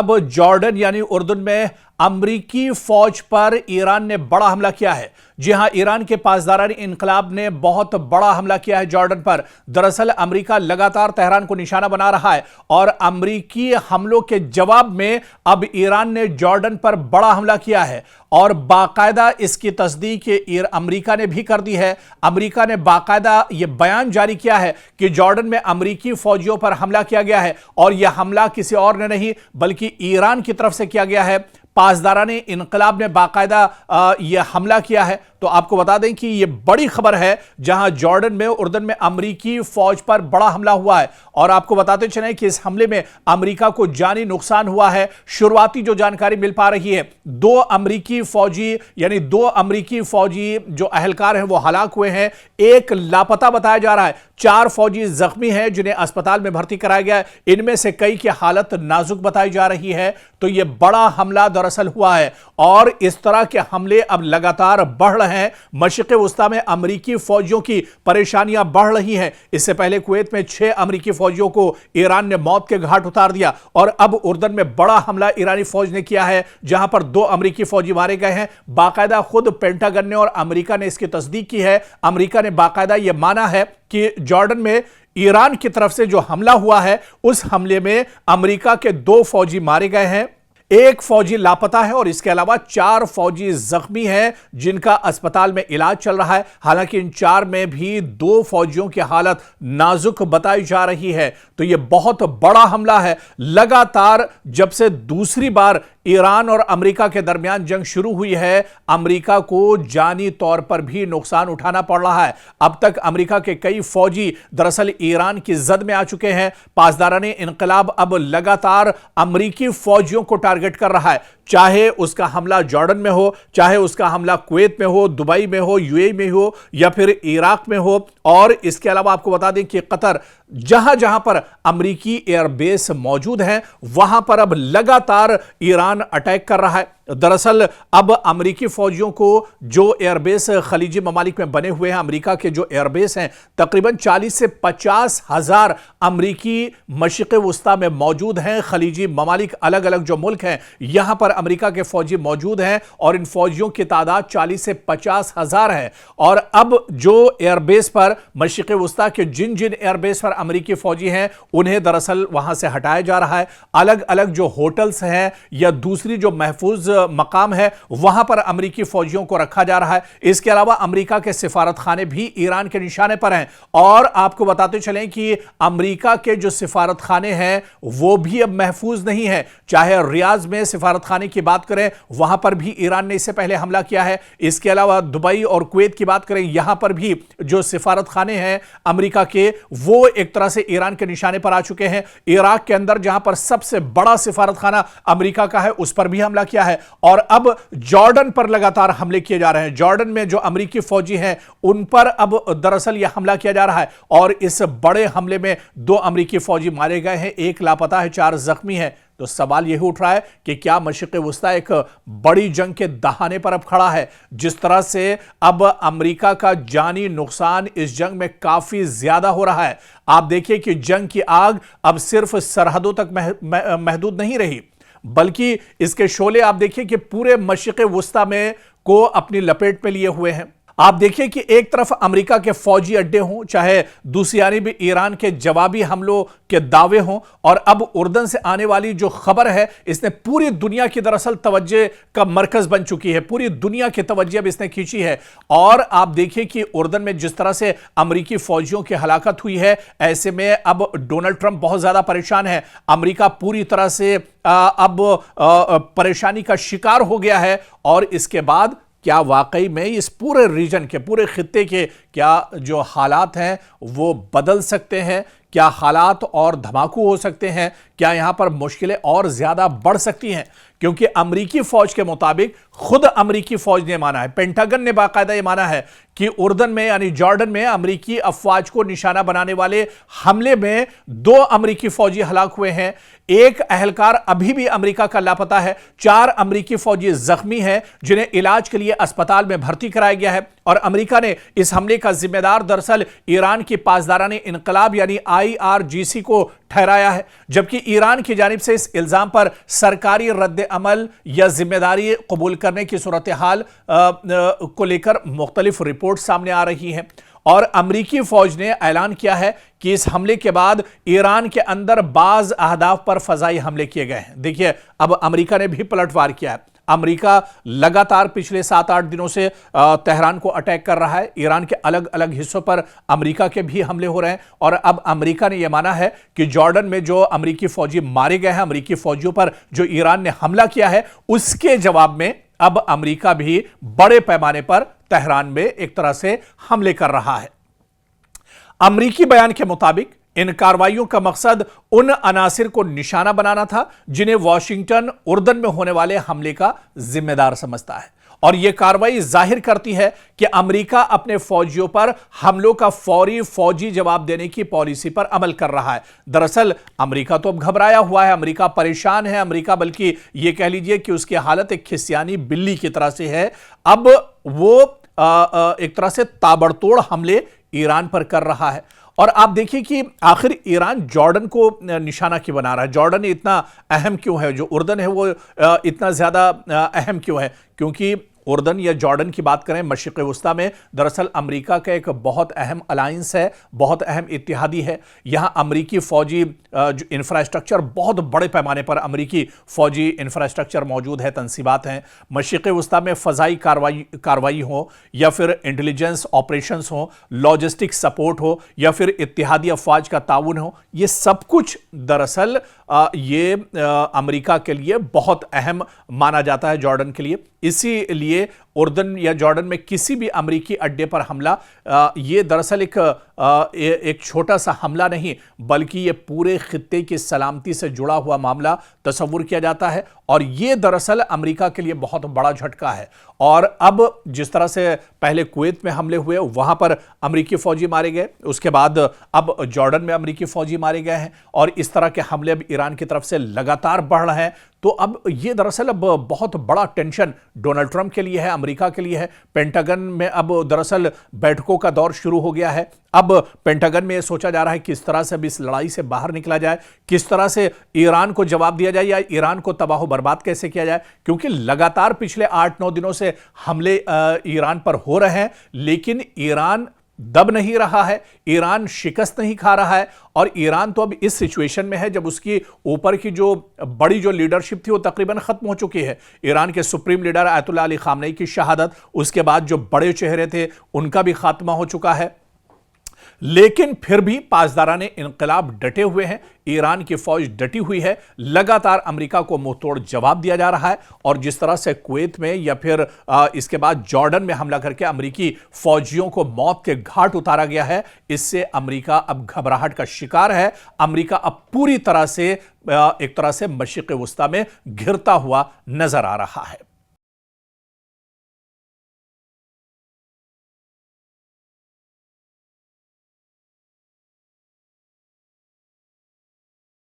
अब जॉर्डन यानी उर्दन में अमरीकी फौज पर ईरान ने बड़ा हमला किया है। जी हां, ईरान के पासदारानी इनकलाब ने बहुत बड़ा हमला किया है जॉर्डन पर। दरअसल अमेरिका लगातार तेहरान को निशाना बना रहा है और अमरीकी हमलों के जवाब में अब ईरान ने जॉर्डन पर बड़ा हमला किया है और बाकायदा इसकी तस्दीक अमेरिका ने भी कर दी है। अमेरिका ने बाकायदा यह बयान जारी किया है कि जॉर्डन में अमरीकी फौजियों पर हमला किया गया है और यह हमला किसी और ने नहीं बल्कि ईरान की तरफ से किया गया है। पासदाराने इनकलाब ने बाकायदा यह हमला किया है। तो आपको बता दें कि यह बड़ी खबर है जहां जॉर्डन में उर्दन में अमरीकी फौज पर बड़ा हमला हुआ है और आपको बताते चलें कि इस हमले में अमरीका को जानी नुकसान हुआ है। शुरुआती जो जानकारी मिल पा रही है, दो अमरीकी फौजी जो अहलकार हैं वो हलाक हुए हैं, एक लापता बताया जा रहा है, 4 फौजी जख्मी हैं जिन्हें अस्पताल में भर्ती कराया गया है। इनमें से कई की हालत नाजुक बताई जा रही है। तो यह बड़ा हमला दरअसल हुआ है और इस तरह के हमले अब लगातार बढ़ रहे हैं। मशरिक़ वस्ता में अमरीकी फौजियों की परेशानियां बढ़ रही हैं। इससे पहले कुवैत में 6 अमरीकी फौजियों को ईरान ने मौत के घाट उतार दिया और अब उर्दन में बड़ा हमला ईरानी फौज ने किया है जहां पर 2 अमरीकी फौजी मारे गए हैं। बाकायदा खुद पेंटागन ने और अमरीका ने इसकी तस्दीक की है। अमरीका ने बाकायदा यह माना है कि जॉर्डन में ईरान की तरफ से जो हमला हुआ है उस हमले में अमरीका के 2 फौजी मारे गए हैं, 1 फौजी लापता है और इसके अलावा 4 फौजी जख्मी हैं जिनका अस्पताल में इलाज चल रहा है। हालांकि इन 4 में भी 2 फौजियों की हालत नाजुक बताई जा रही है। तो यह बहुत बड़ा हमला है। लगातार जब से दूसरी बार ईरान और अमेरिका के दरमियान जंग शुरू हुई है, अमेरिका को जानी तौर पर भी नुकसान उठाना पड़ रहा है। अब तक अमेरिका के कई फौजी दरअसल ईरान की जद में आ चुके हैं। पासदाराने इनकलाब अब लगातार अमेरिकी फौजियों को टारगेट कर रहा है, चाहे उसका हमला जॉर्डन में हो, चाहे उसका हमला कुवैत में हो, दुबई में हो, यूएई में हो या फिर इराक में हो। और इसके अलावा आपको बता दें कि कतर, जहां जहां पर अमेरिकी एयरबेस मौजूद हैं वहां पर अब लगातार ईरान अटैक कर रहा है। दरअसल अब अमेरिकी फौजियों को जो एयरबेस खलीजी ममालिक में बने हुए हैं, अमेरिका के जो एयरबेस हैं, तकरीबन 40 से 50 हजार अमेरिकी मशरिक़ वस्ता में मौजूद हैं। खलीजी ममालिक अलग अलग जो मुल्क हैं यहां पर अमेरिका के फौजी मौजूद हैं और इन फौजियों की तादाद 40 से 50 हजार है। और अब जो एयरबेस पर मशरिक़ वस्ता के जिन जिन एयरबेस पर अमेरिकी फौजी हैं उन्हें दरअसल वहां से हटाया जा रहा है। अलग अलग जो होटल्स हैं या दूसरी जो महफूज मकाम है वहां पर अमेरिकी फौजियों को रखा जा रहा है। इसके अलावा अमेरिका के सिफारत खाने भी ईरान के निशाने पर हैं और आपको बताते चलें कि अमेरिका के जो सिफारत खाने हैं वो भी अब महफूज नहीं है। चाहे रियाज में सिफारत खाने की बात करें, वहां पर भी ईरान ने इससे पहले हमला किया है। इसके अलावा दुबई और कुवैत की बात करें, यहां पर भी जो सिफारत खाने हैं अमेरिका के वो एक तरह से ईरान के निशाने पर आ चुके हैं। इराक के अंदर जहां पर सबसे बड़ा सिफारत खाना अमेरिका का है उस पर भी हमला किया है और अब जॉर्डन पर लगातार हमले किए जा रहे हैं। जॉर्डन में जो अमेरिकी फौजी हैं उन पर अब दरअसल यह हमला किया जा रहा है और इस बड़े हमले में 2 अमेरिकी फौजी मारे गए हैं, 1 लापता है, 4 जख्मी हैं। तो सवाल यह उठ रहा है कि क्या मशरिक़ वस्ता एक बड़ी जंग के दहाने पर अब खड़ा है? जिस तरह से अब अमेरिका का जानी नुकसान इस जंग में काफी ज्यादा हो रहा है। आप देखिए कि जंग की आग अब सिर्फ सरहदों तक महदूद नहीं रही, बल्कि इसके शोले आप देखिए कि पूरे मशरिक़ वस्ता में को अपनी लपेट में लिए हुए हैं। आप देखिए कि एक तरफ अमेरिका के फौजी अड्डे हों, चाहे दूसरी यानी भी ईरान के जवाबी हमलों के दावे हों, और अब उर्दन से आने वाली जो खबर है इसने पूरी दुनिया की दरअसल तवज्जो का मरकज बन चुकी है। पूरी दुनिया की तवज्जो अब इसने खींची है। और आप देखिए कि उर्दन में जिस तरह से अमेरिकी फौजियों की हलाकत हुई है, ऐसे में अब डोनाल्ड ट्रंप बहुत ज्यादा परेशान है। अमेरिका पूरी तरह से अब परेशानी का शिकार हो गया है और इसके बाद क्या वाकई में इस पूरे रीजन के, पूरे खित्ते के क्या जो हालात हैं वो बदल सकते हैं? क्या हालात और धमाकू हो सकते हैं? क्या यहां पर मुश्किलें और ज्यादा बढ़ सकती हैं? क्योंकि अमेरिकी फौज के मुताबिक, खुद अमेरिकी फौज ने माना है, पेंटागन ने बाकायदा ये माना है कि उर्दन में यानी जॉर्डन में अमेरिकी अफवाज को निशाना बनाने वाले हमले में 2 अमेरिकी फौजी हलाक हुए हैं। एक अहलकार अभी भी अमेरिका का लापता है। 4 अमेरिकी फौजी जख्मी हैं जिन्हें इलाज के लिए अस्पताल में भर्ती कराया गया है। और अमेरिका ने इस हमले का जिम्मेदार दरअसल ईरान की पासदाराने इनकलाब यानी IRGC को ठहराया है, जबकि ईरान की जानिब से इस इल्जाम पर सरकारी रद्द अमल या जिम्मेदारी कबूल करने की सूरत हाल को लेकर मुख्तलिफ रिपोर्ट सामने आ रही हैं। और अमरीकी फौज ने ऐलान किया है कि इस हमले के बाद ईरान के अंदर बाज अहदाफ पर फजाई हमले किए गए हैं। देखिए, अब अमरीका ने भी पलटवार किया है। अमरीका लगातार पिछले 7-8 दिनों से तेहरान को अटैक कर रहा है। ईरान के अलग अलग हिस्सों पर अमरीका के भी हमले हो रहे हैं। और अब अमरीका ने यह माना है कि जॉर्डन में जो अमरीकी फौजी मारे गए हैं, अमरीकी फौजियों पर जो ईरान ने हमला किया है, उसके जवाब में अब अमरीका भी बड़े पैमाने पर तेहरान में एक तरह से हमले कर रहा है। अमरीकी बयान के मुताबिक इन कार्रवाइयों का मकसद उन अनासिर को निशाना बनाना था जिन्हें वॉशिंगटन उर्दन में होने वाले हमले का जिम्मेदार समझता है। और यह कार्रवाई जाहिर करती है कि अमेरिका अपने फौजियों पर हमलों का फौरी फौजी जवाब देने की पॉलिसी पर अमल कर रहा है। दरअसल अमेरिका तो अब घबराया हुआ है, अमेरिका परेशान है, अमेरिका बल्कि यह कह लीजिए कि उसकी हालत एक खिसियानी बिल्ली की तरह से है। अब वो एक तरह से ताबड़तोड़ हमले ईरान पर कर रहा है। और आप देखिए कि आखिर ईरान जॉर्डन को निशाना क्यों बना रहा है, जॉर्डन इतना अहम क्यों है, जो उर्दन है वो इतना ज्यादा अहम क्यों है? क्योंकि उर्दन या जॉर्डन की बात करें, मशरिक़ वस्ता में दरअसल अमेरिका का एक बहुत अहम अलायंस है, बहुत अहम इत्तेहादी है। यहां अमेरिकी फौजी जो इंफ्रास्ट्रक्चर, बहुत बड़े पैमाने पर अमेरिकी फौजी इंफ्रास्ट्रक्चर मौजूद है, तंसीबात हैं। मशरिक़ वस्ता में फ़ज़ाई कार्रवाई हो या फिर इंटेलिजेंस ऑपरेशंस हो, लॉजिस्टिक सपोर्ट हो या फिर इत्तेहादी अफवाज का ताउन हो, ये सब कुछ दरअसल ये अमेरिका के लिए बहुत अहम माना जाता है, जॉर्डन के लिए। इसीलिए उर्दन या जॉर्डन में किसी भी अमेरिकी अड्डे पर हमला ये दरअसल एक छोटा सा हमला नहीं, बल्कि ये पूरे खित्ते की सलामती से जुड़ा हुआ मामला तस्वुर किया जाता है। और ये दरअसल अमेरिका के लिए बहुत बड़ा झटका है। और अब जिस तरह से पहले कुवैत में हमले हुए, वहां पर अमेरिकी फौजी मारे गए, उसके बाद अब जॉर्डन में अमेरिकी फौजी मारे गए हैं, और इस तरह के हमले अब ईरान की तरफ से लगातार बढ़ रहे हैं। तो अब ये दरअसल अब बहुत बड़ा टेंशन डोनाल्ड ट्रंप के लिए है, अमेरिका के लिए है। पेंटागन में अब दरअसल बैठकों का दौर शुरू हो गया है। अब पेंटागन में यह सोचा जा रहा है किस तरह से अब इस लड़ाई से बाहर निकला जाए, किस तरह से ईरान को जवाब दिया जाए या ईरान को तबाह बर्बाद कैसे किया जाए। क्योंकि लगातार पिछले 8-9 दिनों से हमले ईरान पर हो रहे हैं, लेकिन ईरान दब नहीं रहा है, ईरान शिकस्त नहीं खा रहा है। और ईरान तो अब इस सिचुएशन में है जब उसकी ऊपर की जो बड़ी जो लीडरशिप थी वो तकरीबन खत्म हो चुकी है। ईरान के supreme leader Ayatollah Ali Khamenei की शहादत, उसके बाद जो बड़े चेहरे थे उनका भी खात्मा हो चुका है। लेकिन फिर भी पासदाराने इनकलाब डटे हुए हैं, ईरान की फौज डटी हुई है। लगातार अमेरिका को मुंहतोड़ जवाब दिया जा रहा है। और जिस तरह से कुवैत में या फिर इसके बाद जॉर्डन में हमला करके अमेरिकी फौजियों को मौत के घाट उतारा गया है, इससे अमेरिका अब घबराहट का शिकार है। अमेरिका अब पूरी तरह से एक तरह से मशरिक़ वस्ता में घिरता हुआ नजर आ रहा है।